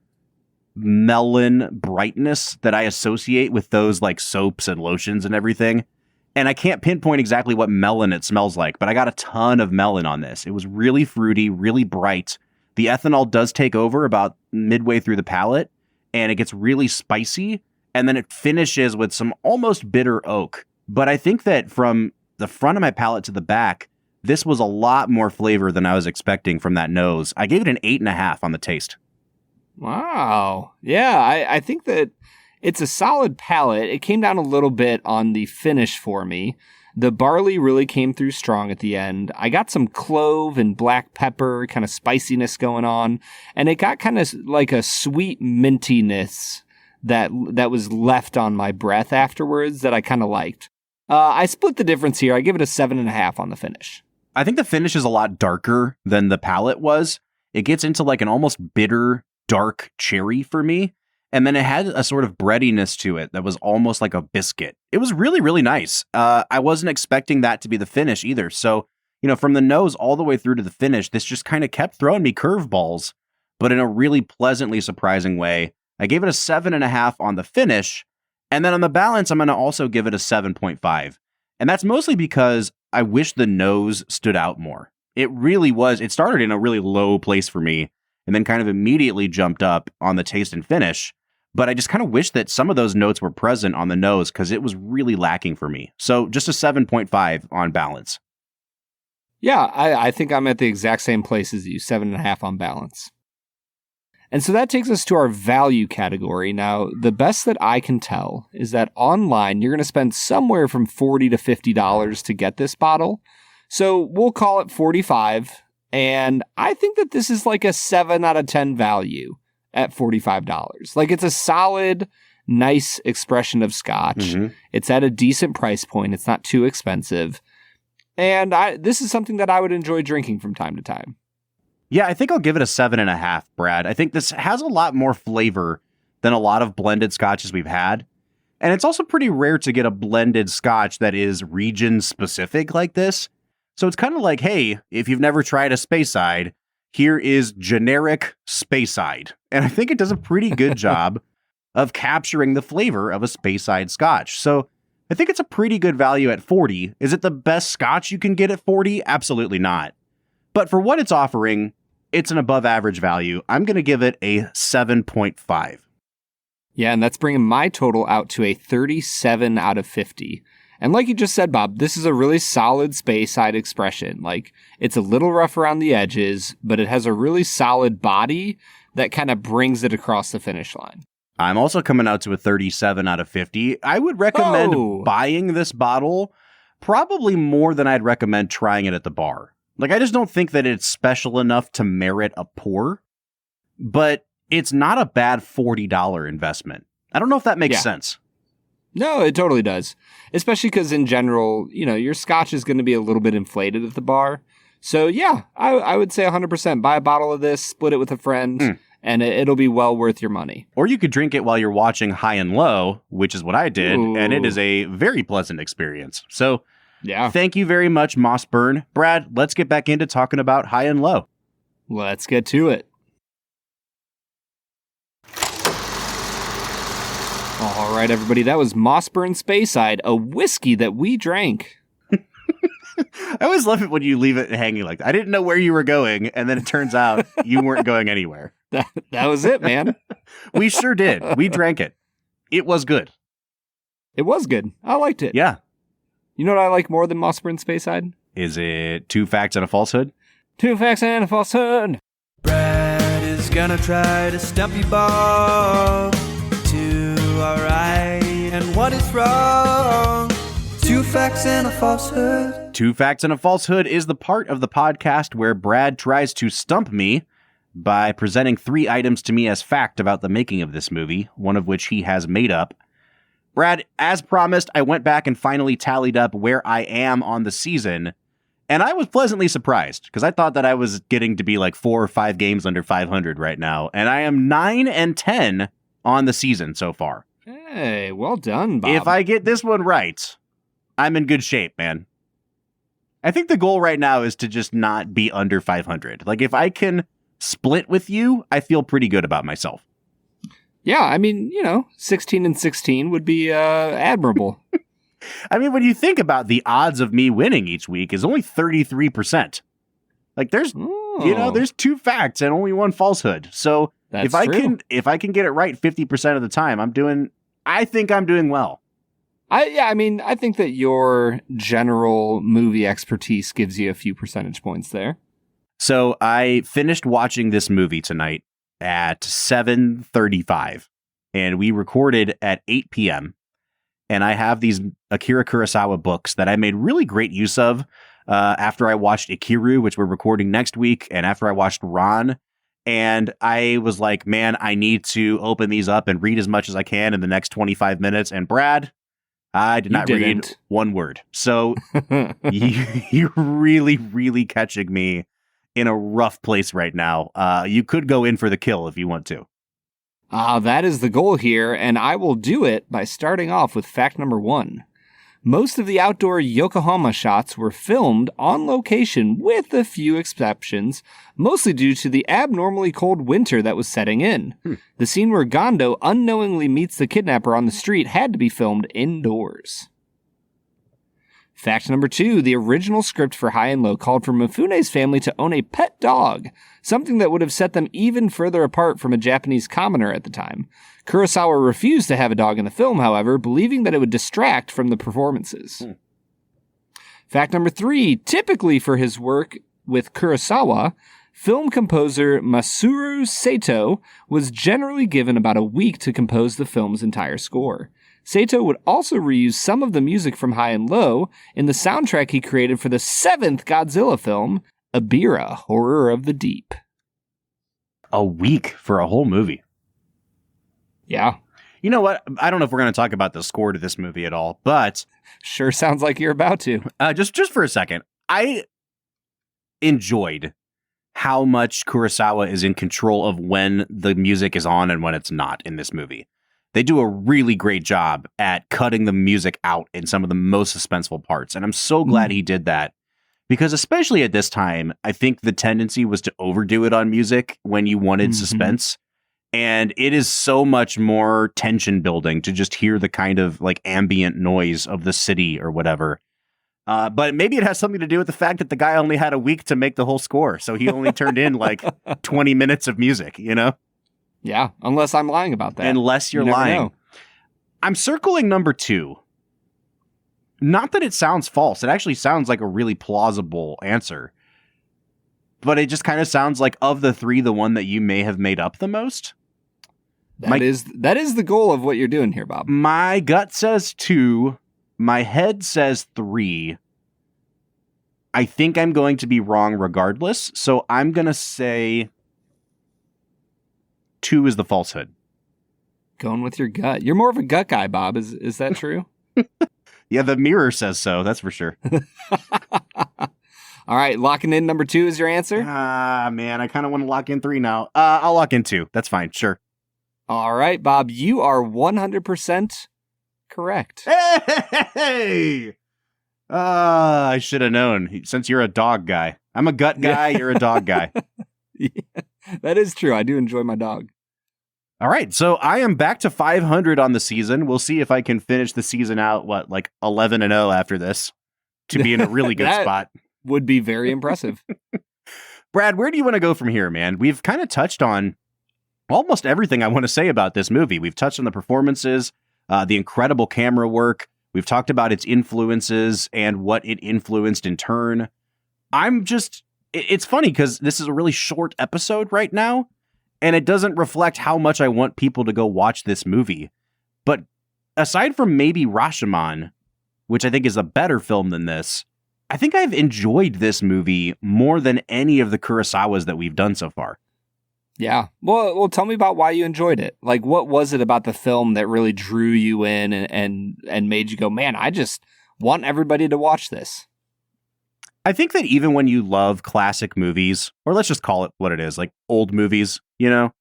[SPEAKER 2] melon brightness that I associate with those like soaps and lotions and everything. And I can't pinpoint exactly what melon it smells like, but I got a ton of melon on this. It was really fruity, really bright. The ethanol does take over about midway through the palate, and it gets really spicy, and then it finishes with some almost bitter oak. But I think that from the front of my palate to the back, this was a lot more flavor than I was expecting from that nose. I gave it an 8.5 on the taste.
[SPEAKER 1] Wow. Yeah, I think that it's a solid palate. It came down a little bit on the finish for me. The barley really came through strong at the end. I got some clove and black pepper kind of spiciness going on, and it got kind of like a sweet mintiness that was left on my breath afterwards that I kind of liked. I split the difference here. I give it a 7.5 on the finish.
[SPEAKER 2] I think the finish is a lot darker than the palate was. It gets into like an almost bitter, dark cherry for me. And then it had a sort of breadiness to it that was almost like a biscuit. It was really, really nice. I wasn't expecting that to be the finish either. So, from the nose all the way through to the finish, this just kind of kept throwing me curveballs, but in a really pleasantly surprising way. I gave it a 7.5 on the finish. And then on the balance, I'm going to also give it a 7.5. And that's mostly because I wish the nose stood out more. It really was. It started in a really low place for me and then kind of immediately jumped up on the taste and finish. But I just kind of wish that some of those notes were present on the nose because it was really lacking for me. So just a 7.5 on balance.
[SPEAKER 1] Yeah, I think I'm at the exact same place as you, 7.5 on balance. And so that takes us to our value category. Now, the best that I can tell is that online, you're going to spend somewhere from $40 to $50 to get this bottle. So we'll call it $45. And I think that this is like a 7 out of 10 value at $45. Like, it's a solid, nice expression of Scotch. It's at a decent price point. It's not too expensive. And this is something that I would enjoy drinking from time to time.
[SPEAKER 2] Yeah, I think I'll give it a 7.5, Brad. I think this has a lot more flavor than a lot of blended scotches we've had. And it's also pretty rare to get a blended scotch that is region specific like this. So it's kind of like, hey, if you've never tried a Speyside, here is generic Speyside. And I think it does a pretty good job of capturing the flavor of a Speyside scotch. So I think it's a pretty good value at 40. Is it the best scotch you can get at 40? Absolutely not. But for what it's offering, it's an above average value. I'm going to give it a 7.5.
[SPEAKER 1] Yeah, and that's bringing my total out to a 37 out of 50. And like you just said, Bob, this is a really solid Speyside expression. Like, it's a little rough around the edges, but it has a really solid body that kind of brings it across the finish line.
[SPEAKER 2] I'm also coming out to a 37 out of 50. I would recommend buying this bottle probably more than I'd recommend trying it at the bar. Like, I just don't think that it's special enough to merit a pour, but it's not a bad $40 investment. I don't know if that makes sense.
[SPEAKER 1] No, it totally does. Especially because in general, your scotch is going to be a little bit inflated at the bar. So yeah, I would say 100% buy a bottle of this, split it with a friend, and it'll be well worth your money.
[SPEAKER 2] Or you could drink it while you're watching High and Low, which is what I did, and it is a very pleasant experience. So
[SPEAKER 1] yeah,
[SPEAKER 2] thank you very much, Mossburn. Brad, let's get back into talking about High and Low.
[SPEAKER 1] Let's get to it. All right, everybody, that was Mossburn Speyside, a whiskey that we drank.
[SPEAKER 2] I always love it when you leave it hanging like that. I didn't know where you were going, and then it turns out you weren't going anywhere.
[SPEAKER 1] That was it, man.
[SPEAKER 2] We sure did. We drank it. It was good.
[SPEAKER 1] It was good. I liked it.
[SPEAKER 2] Yeah.
[SPEAKER 1] You know what I like more than Mossburn Speyside?
[SPEAKER 2] Is it 2 facts and a falsehood?
[SPEAKER 1] 2 facts and a falsehood.
[SPEAKER 3] Brad is gonna try to stump you, Bob. are right and what is wrong. 2 facts and a falsehood.
[SPEAKER 2] 2 Facts and a Falsehood is the part of the podcast where Brad tries to stump me by presenting 3 items to me as fact about the making of this movie, one of which he has made up. Brad, as promised, I went back and finally tallied up where I am on the season, and I was pleasantly surprised, because I thought that I was getting to be like 4 or 5 games under 500 right now, and I am 9-10 on the season so far.
[SPEAKER 1] Hey, well done, Bob.
[SPEAKER 2] If I get this one right, I'm in good shape, man. I think the goal right now is to just not be under 500. Like, if I can split with you, I feel pretty good about myself.
[SPEAKER 1] Yeah, I mean, 16-16 would be admirable.
[SPEAKER 2] I mean, when you think about the odds of me winning each week is only 33%. Like, there's 2 facts and only 1 falsehood. So
[SPEAKER 1] That's
[SPEAKER 2] if I can get it right 50% of the time, I think I'm doing well.
[SPEAKER 1] I think that your general movie expertise gives you a few percentage points there.
[SPEAKER 2] So I finished watching this movie tonight at 7:35, and we recorded at 8 p.m. And I have these Akira Kurosawa books that I made really great use of after I watched Ikiru, which we're recording next week, and after I watched Ron. And I was like, man, I need to open these up and read as much as I can in the next 25 minutes. And Brad, I did not read one word. So you're really, really catching me in a rough place right now. You could go in for the kill if you want to.
[SPEAKER 1] That is the goal here, and I will do it by starting off with fact number 1. Most of the outdoor Yokohama shots were filmed on location with a few exceptions, mostly due to the abnormally cold winter that was setting in. The scene where Gondo unknowingly meets the kidnapper on the street had to be filmed indoors. Fact number 2, the original script for High and Low called for Mifune's family to own a pet dog, something that would have set them even further apart from a Japanese commoner at the time. Kurosawa refused to have a dog in the film, however, believing that it would distract from the performances. Fact number 3, typically for his work with Kurosawa, film composer Masaru Sato was generally given about a week to compose the film's entire score. Sato would also reuse some of the music from High and Low in the soundtrack he created for the 7th Godzilla film, Ebirah, Horror of the Deep.
[SPEAKER 2] A week for a whole movie.
[SPEAKER 1] Yeah.
[SPEAKER 2] You know what? I don't know if we're going to talk about the score to this movie at all, but...
[SPEAKER 1] Sure sounds like you're about to.
[SPEAKER 2] Just for a second. I enjoyed how much Kurosawa is in control of when the music is on and when it's not in this movie. They do a really great job at cutting the music out in some of the most suspenseful parts. And I'm so glad he did that, because especially at this time, I think the tendency was to overdo it on music when you wanted suspense. And it is so much more tension building to just hear the kind of like ambient noise of the city or whatever. But maybe it has something to do with the fact that the guy only had a week to make the whole score. So he only turned in like 20 minutes of music,
[SPEAKER 1] Yeah, unless I'm lying about that.
[SPEAKER 2] Unless you're lying. Know. I'm circling number 2. Not that it sounds false. It actually sounds like a really plausible answer. But it just kind of sounds like, of the 3, the one that you may have made up the most.
[SPEAKER 1] That is the goal of what you're doing here, Bob.
[SPEAKER 2] My gut says 2. My head says 3. I think I'm going to be wrong regardless. So I'm going to say 2 is the falsehood.
[SPEAKER 1] Going with your gut. You're more of a gut guy, Bob. Is that true?
[SPEAKER 2] Yeah, the mirror says so. That's for sure.
[SPEAKER 1] All right, locking in number 2 is your answer?
[SPEAKER 2] Man, I kind of want to lock in 3 now. I'll lock in 2. That's fine. Sure.
[SPEAKER 1] All right, Bob, you are 100% correct.
[SPEAKER 2] Hey! I should have known, since you're a dog guy. I'm a gut guy. You're a dog guy.
[SPEAKER 1] Yeah, that is true. I do enjoy my dog.
[SPEAKER 2] All right, so I am back to 500 on the season. We'll see if I can finish the season out, 11-0 after this to be in a really good spot.
[SPEAKER 1] Would be very impressive.
[SPEAKER 2] Brad, where do you want to go from here, man? We've kind of touched on almost everything I want to say about this movie. We've touched on the performances, the incredible camera work. We've talked about its influences and what it influenced in turn. It's funny because this is a really short episode right now, and it doesn't reflect how much I want people to go watch this movie. But aside from maybe Rashomon, which I think is a better film than this, I think I've enjoyed this movie more than any of the Kurosawas that we've done so far.
[SPEAKER 1] Yeah. Well, tell me about why you enjoyed it. Like, what was it about the film that really drew you in and made you go, man, I just want everybody to watch this?
[SPEAKER 2] I think that even when you love classic movies, or let's just call it what it is, like old movies, you know,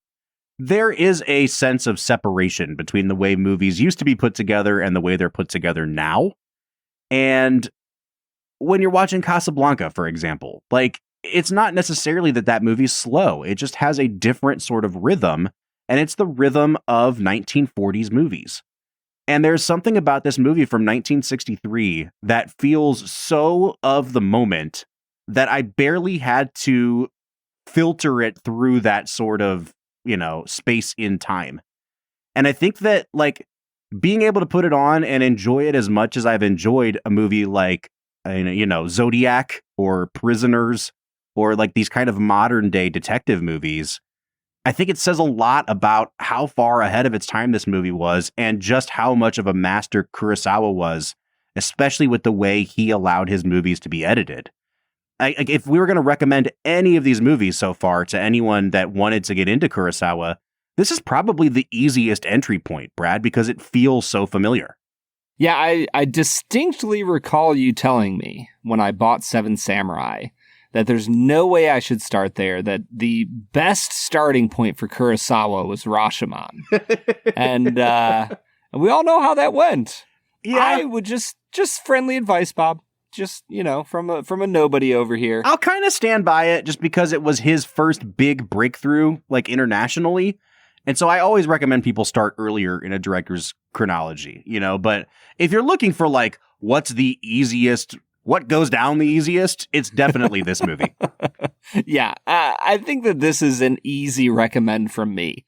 [SPEAKER 2] there is a sense of separation between the way movies used to be put together and the way they're put together now. And when you're watching Casablanca, for example, like, it's not necessarily that movie's slow. It just has a different sort of rhythm, and it's the rhythm of 1940s movies. And there's something about this movie from 1963 that feels so of the moment that I barely had to filter it through that sort of, you know, space in time. And I think that, like, being able to put it on and enjoy it as much as I've enjoyed a movie like, you know, Zodiac or Prisoners, or like these kind of modern day detective movies, I think it says a lot about how far ahead of its time this movie was and just how much of a master Kurosawa was, especially with the way he allowed his movies to be edited. If we were going to recommend any of these movies so far to anyone that wanted to get into Kurosawa, this is probably the easiest entry point, Brad, because it feels so familiar.
[SPEAKER 1] Yeah, I distinctly recall you telling me when I bought Seven Samurai that there's no way I should start there, that the best starting point for Kurosawa was Rashomon. And we all know how that went.
[SPEAKER 2] Yeah.
[SPEAKER 1] I would just friendly advice, Bob. Just, you know, from a nobody over here.
[SPEAKER 2] I'll kind of stand by it just because it was his first big breakthrough, like, internationally. And so I always recommend people start earlier in a director's chronology, you know, but if you're looking for, like, what's the easiest, what goes down the easiest, it's definitely this movie.
[SPEAKER 1] Yeah, I think that this is an easy recommend from me.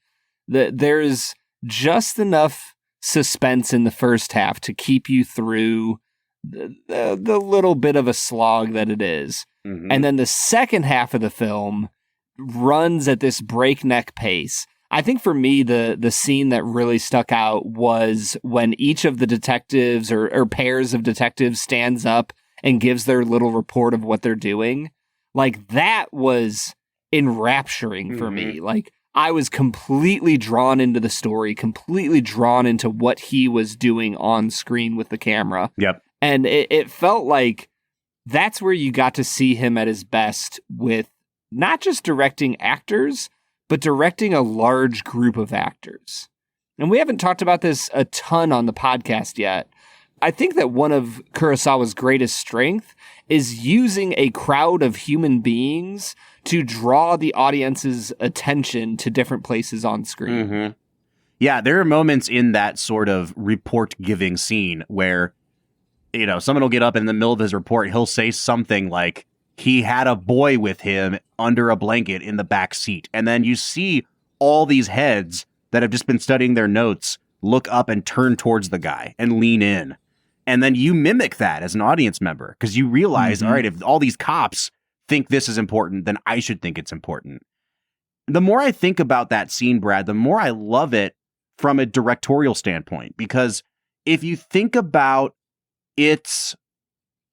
[SPEAKER 1] There's just enough suspense in the first half to keep you through the little bit of a slog that it is. Mm-hmm. And then the second half of the film runs at this breakneck pace. I think for me, the scene that really stuck out was when each of the detectives or pairs of detectives stands up and gives their little report of what they're doing. Like, that was enrapturing for me. Like, I was completely drawn into the story, completely drawn into what he was doing on screen with the camera.
[SPEAKER 2] Yep.
[SPEAKER 1] And it felt like that's where you got to see him at his best with not just directing actors, but directing a large group of actors. And we haven't talked about this a ton on the podcast yet. I think that one of Kurosawa's greatest strength is using a crowd of human beings to draw the audience's attention to different places on screen.
[SPEAKER 2] Mm-hmm. Yeah, there are moments in that sort of report-giving scene where, you know, someone will get up in the middle of his report, he'll say something like, he had a boy with him under a blanket in the back seat. And then you see all these heads that have just been studying their notes look up and turn towards the guy and lean in. And then you mimic that as an audience member because you realize, all right, if all these cops think this is important, then I should think it's important. The more I think about that scene, Brad, the more I love it from a directorial standpoint, because if you think about its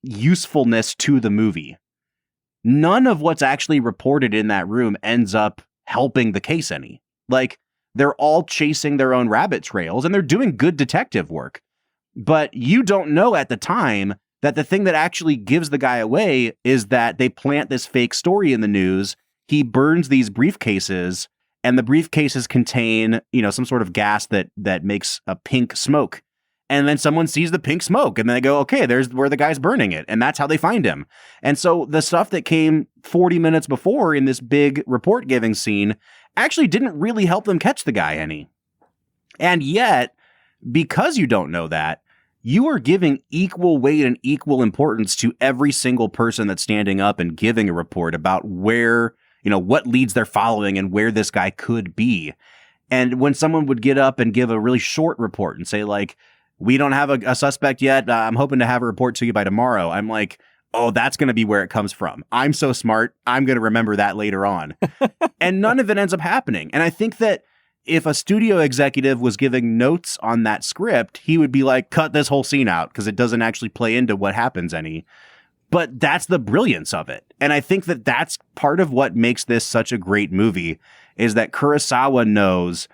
[SPEAKER 2] usefulness to the movie, none of what's actually reported in that room ends up helping the case any. Like, they're all chasing their own rabbit trails and they're doing good detective work. But you don't know at the time that the thing that actually gives the guy away is that they plant this fake story in the news. He burns these briefcases and the briefcases contain, you know, some sort of gas that makes a pink smoke. And then someone sees the pink smoke and then they go, okay, there's where the guy's burning it. And that's how they find him. And so the stuff that came 40 minutes before in this big report giving scene actually didn't really help them catch the guy any. And yet, because you don't know that, you are giving equal weight and equal importance to every single person that's standing up and giving a report about where, you know, what leads they're following and where this guy could be. And when someone would get up and give a really short report and say, like, we don't have a suspect yet, I'm hoping to have a report to you by tomorrow, I'm like, oh, that's going to be where it comes from. I'm so smart. I'm going to remember that later on. And none of it ends up happening. And I think that if a studio executive was giving notes on that script, he would be like, cut this whole scene out because it doesn't actually play into what happens any. But that's the brilliance of it. And I think that that's part of what makes this such a great movie is that Kurosawa knows,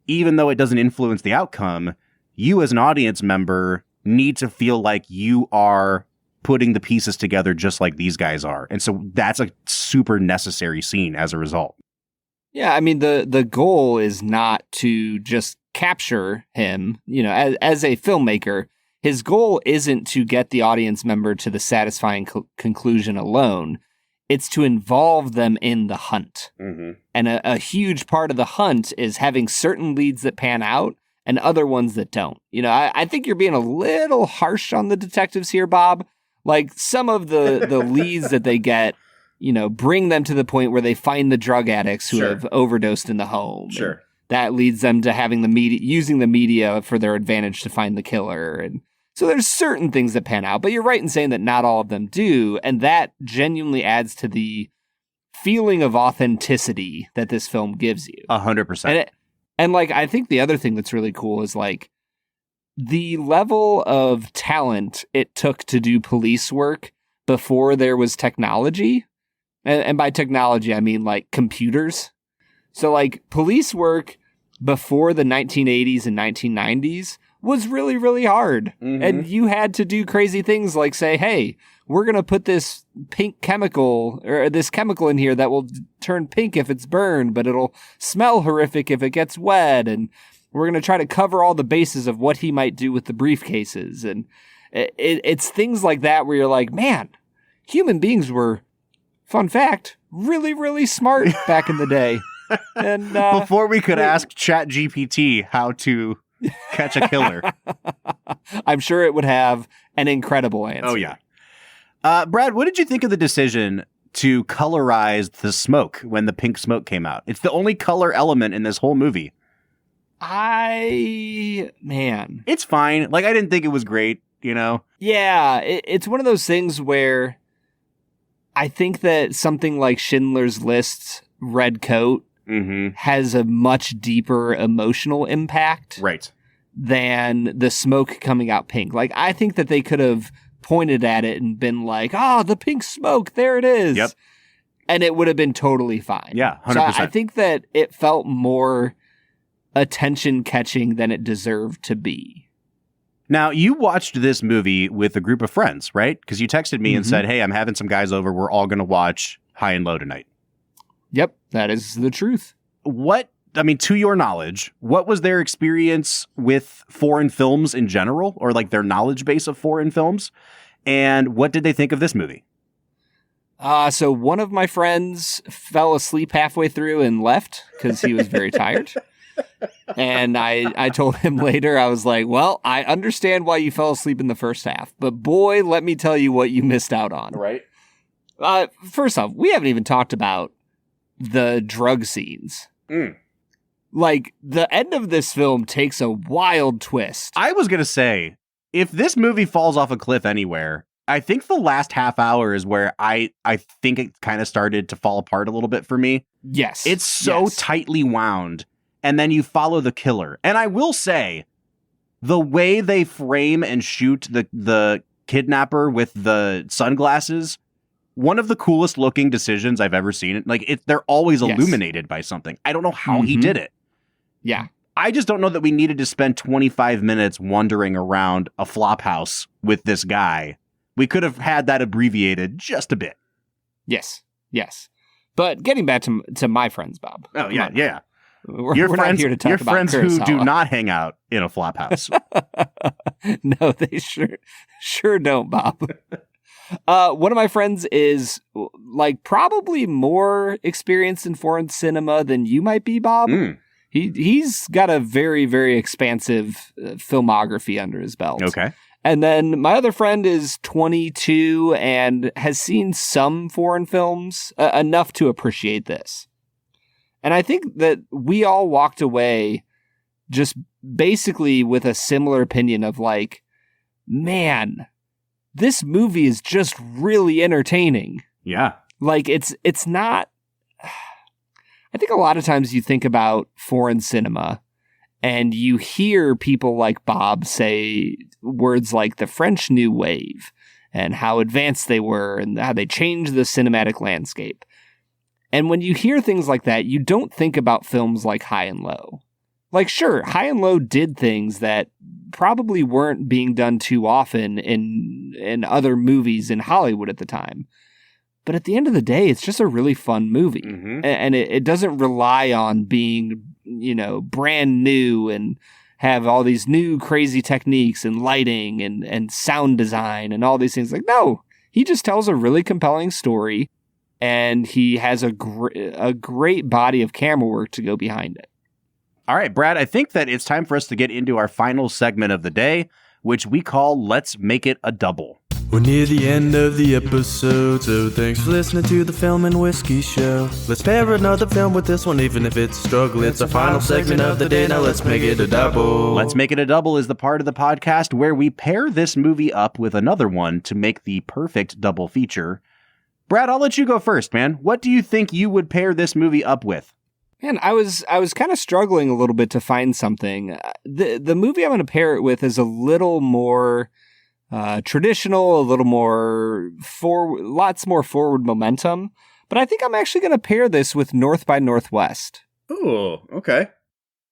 [SPEAKER 2] even though it doesn't influence the outcome, you as an audience member need to feel like you are putting the pieces together just like these guys are. And so that's a super necessary scene as a result.
[SPEAKER 1] Yeah, I mean, the goal is not to just capture him, you know, as a filmmaker. His goal isn't to get the audience member to the satisfying conclusion alone. It's to involve them in the hunt. Mm-hmm. And a huge part of the hunt is having certain leads that pan out and other ones that don't. You know, I think you're being a little harsh on the detectives here, Bob. Like, some of the leads that they get, you know, bring them to the point where they find the drug addicts who have overdosed in the home.
[SPEAKER 2] Sure.
[SPEAKER 1] And that leads them to having the media, using the media for their advantage to find the killer. And so there's certain things that pan out, but you're right in saying that not all of them do. And that genuinely adds to the feeling of authenticity that this film gives you.
[SPEAKER 2] 100%.
[SPEAKER 1] And like, I think the other thing that's really cool is like the level of talent it took to do police work before there was technology. And by technology, I mean like computers. So like police work before the 1980s and 1990s was really, really hard. Mm-hmm. And you had to do crazy things like say, hey, we're going to put this pink chemical or this chemical in here that will turn pink if it's burned, but it'll smell horrific if it gets wet. And we're going to try to cover all the bases of what he might do with the briefcases. And it's things like that where you're like, man, human beings were, fun fact, really, really smart back in the day. And
[SPEAKER 2] before we could ask ChatGPT how to catch a killer.
[SPEAKER 1] I'm sure it would have an incredible answer.
[SPEAKER 2] Oh, yeah. Brad, what did you think of the decision to colorize the smoke when the pink smoke came out? It's the only color element in this whole movie.
[SPEAKER 1] It's
[SPEAKER 2] fine. Like, I didn't think it was great, you know?
[SPEAKER 1] Yeah, it's one of those things where I think that something like Schindler's List's red coat has a much deeper emotional impact than the smoke coming out pink. Like, I think that they could have pointed at it and been like, the pink smoke, there it is.
[SPEAKER 2] Yep.
[SPEAKER 1] And it would have been totally fine.
[SPEAKER 2] Yeah, 100%.
[SPEAKER 1] So I think that it felt more attention-catching than it deserved to be.
[SPEAKER 2] Now, you watched this movie with a group of friends, right? Because you texted me and said, hey, I'm having some guys over. We're all going to watch High and Low tonight.
[SPEAKER 1] Yep, that is the truth.
[SPEAKER 2] To your knowledge, what was their experience with foreign films in general, or like their knowledge base of foreign films? And what did they think of this movie?
[SPEAKER 1] So one of my friends fell asleep halfway through and left because he was very tired. And I told him later, I was like, well, I understand why you fell asleep in the first half, but boy, let me tell you what you missed out on.
[SPEAKER 2] Right.
[SPEAKER 1] First off, we haven't even talked about the drug scenes. Like, the end of this film takes a wild twist.
[SPEAKER 2] I was going to say, if this movie falls off a cliff anywhere, I think the last half hour is where I think it kind of started to fall apart a little bit for me.
[SPEAKER 1] Yes.
[SPEAKER 2] It's so tightly wound. And then you follow the killer. And I will say, the way they frame and shoot the kidnapper with the sunglasses, one of the coolest looking decisions I've ever seen. Like, they're always illuminated by something. I don't know how he did it.
[SPEAKER 1] Yeah.
[SPEAKER 2] I just don't know that we needed to spend 25 minutes wandering around a flop house with this guy. We could have had that abbreviated just a bit.
[SPEAKER 1] Yes. But getting back to my friends, Bob.
[SPEAKER 2] Oh, yeah.
[SPEAKER 1] We're not here to talk about
[SPEAKER 2] friends
[SPEAKER 1] Kurosawa.
[SPEAKER 2] who do not hang out in a flop house.
[SPEAKER 1] No, they sure don't, Bob. One of my friends is like probably more experienced in foreign cinema than you might be, Bob. He's got a very, very expansive filmography under his belt.
[SPEAKER 2] Okay.
[SPEAKER 1] And then my other friend is 22 and has seen some foreign films, enough to appreciate this. And I think that we all walked away just basically with a similar opinion of like, man, this movie is just really entertaining.
[SPEAKER 2] Yeah.
[SPEAKER 1] Like, it's not... I think a lot of times you think about foreign cinema and you hear people like Bob say words like the French New Wave and how advanced they were and how they changed the cinematic landscape. And when you hear things like that, you don't think about films like High and Low. Like, sure, High and Low did things that probably weren't being done too often in other movies in Hollywood at the time. But at the end of the day, it's just a really fun movie.
[SPEAKER 2] Mm-hmm.
[SPEAKER 1] And it doesn't rely on being, brand new and have all these new crazy techniques and lighting and sound design and all these things. Like, no, he just tells a really compelling story and he has a great body of camera work to go behind it.
[SPEAKER 2] All right, Brad, I think that it's time for us to get into our final segment of the day, which we call Let's Make It a Double.
[SPEAKER 3] We're near the end of the episode, so thanks for listening to the Film and Whiskey Show. Let's pair another film with this one, even if it's a struggle. It's our final segment of the day, now let's make it a double.
[SPEAKER 2] Let's Make It a Double is the part of the podcast where we pair this movie up with another one to make the perfect double feature. Brad, I'll let you go first, man. What do you think you would pair this movie up with?
[SPEAKER 1] Man, I was kind of struggling a little bit to find something. The movie I'm going to pair it with is a little more traditional, a little more lots more forward momentum. But I think I'm actually going to pair this with North by Northwest.
[SPEAKER 2] Oh, okay.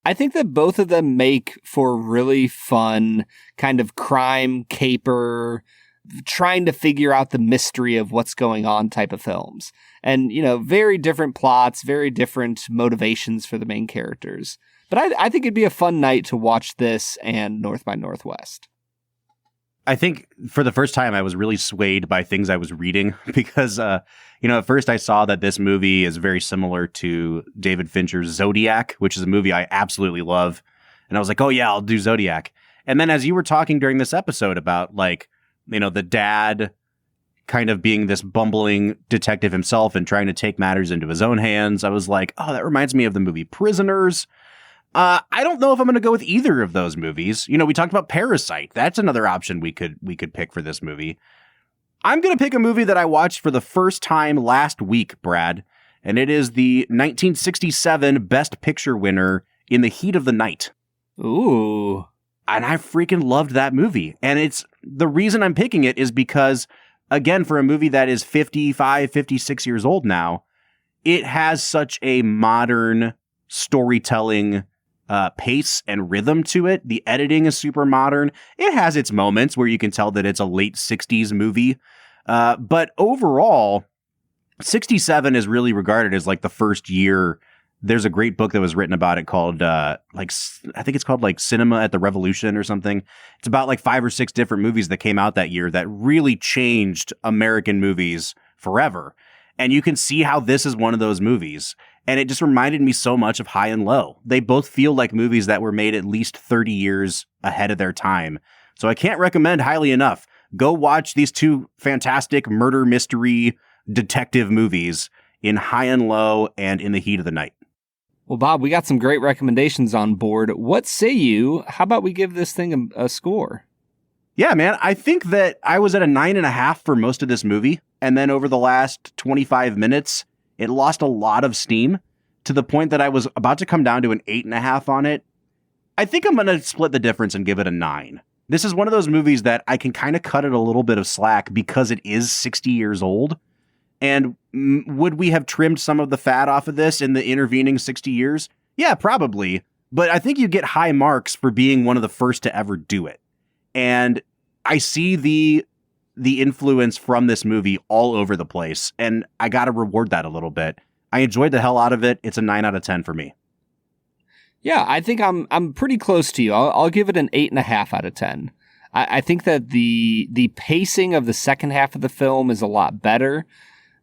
[SPEAKER 1] I think that both of them make for really fun kind of crime caper, trying to figure out the mystery of what's going on type of films. And, very different plots, very different motivations for the main characters. But I think it'd be a fun night to watch this and North by Northwest.
[SPEAKER 2] I think for the first time I was really swayed by things I was reading because, at first I saw that this movie is very similar to David Fincher's Zodiac, which is a movie I absolutely love. And I was like, oh yeah, I'll do Zodiac. And then as you were talking during this episode about the dad kind of being this bumbling detective himself and trying to take matters into his own hands, I was like, oh, that reminds me of the movie Prisoners. I don't know if I'm going to go with either of those movies. We talked about Parasite. That's another option we could pick for this movie. I'm going to pick a movie that I watched for the first time last week, Brad, and it is the 1967 Best Picture winner, In the Heat of the Night.
[SPEAKER 1] Ooh.
[SPEAKER 2] And I freaking loved that movie. And the reason I'm picking it is because, again, for a movie that is 55, 56 years old now, it has such a modern storytelling pace and rhythm to it. The editing is super modern. It has its moments where you can tell that it's a late 60s movie. But overall, 67 is really regarded as like the first year. There's a great book that was written about it called, I think it's called like Cinema at the Revolution or something. It's about like 5 or 6 different movies that came out that year that really changed American movies forever. And you can see how this is one of those movies. And it just reminded me so much of High and Low. They both feel like movies that were made at least 30 years ahead of their time. So I can't recommend highly enough. Go watch these two fantastic murder mystery detective movies in High and Low and In the Heat of the Night.
[SPEAKER 1] Well, Bob, we got some great recommendations on board. What say you? How about we give this thing a score?
[SPEAKER 2] Yeah, man. I think that I was at a 9.5 for most of this movie. And then over the last 25 minutes, it lost a lot of steam to the point that I was about to come down to an 8.5 on it. I think I'm going to split the difference and give it a 9. This is one of those movies that I can kind of cut it a little bit of slack because it is 60 years old. And would we have trimmed some of the fat off of this in the intervening 60 years? Yeah, probably. But I think you get high marks for being one of the first to ever do it. And I see the influence from this movie all over the place. And I got to reward that a little bit. I enjoyed the hell out of it. It's a 9 out of 10 for me.
[SPEAKER 1] Yeah, I think I'm pretty close to you. I'll give it an 8.5 out of 10. I think that the pacing of the second half of the film is a lot better.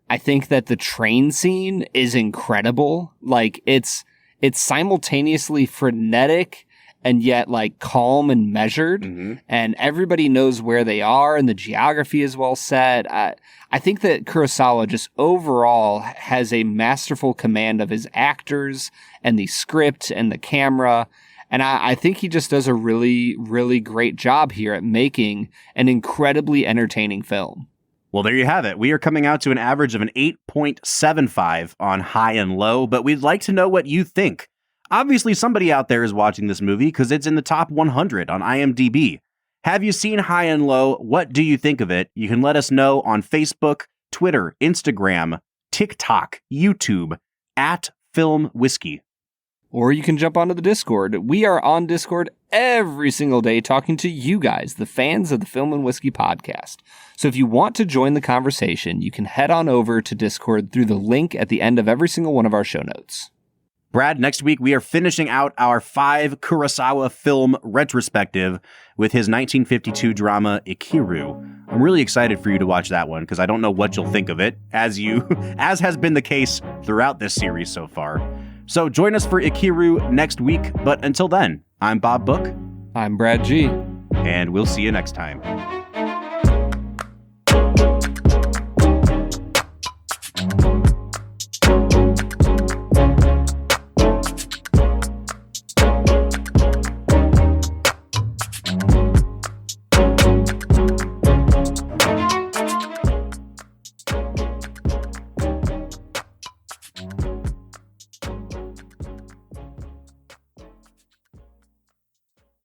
[SPEAKER 1] I think that the train scene is incredible. Like it's simultaneously frenetic and yet like calm and measured. Mm-hmm. And everybody knows where they are and the geography is well set. I think that Kurosawa just overall has a masterful command of his actors and the script and the camera. And I think he just does a really, really great job here at making an incredibly entertaining film.
[SPEAKER 2] Well, there you have it. We are coming out to an average of an 8.75 on high and low, but we'd like to know what you think. Obviously, somebody out there is watching this movie because it's in the top 100 on IMDb. Have you seen High and Low? What do you think of it? You can let us know on Facebook, Twitter, Instagram, TikTok, YouTube, at Film Whiskey.
[SPEAKER 1] Or you can jump onto the Discord. We are on Discord every single day talking to you guys, the fans of the Film and Whiskey podcast. So if you want to join the conversation, you can head on over to Discord through the link at the end of every single one of our show notes.
[SPEAKER 2] Brad, next week we are finishing out our 5 Kurosawa film retrospective with his 1952 drama Akira. I'm really excited for you to watch that one because I don't know what you'll think of it, as has been the case throughout this series so far. So join us for Akira next week, but until then, I'm Bob Book.
[SPEAKER 1] I'm Brad G.
[SPEAKER 2] And we'll see you next time.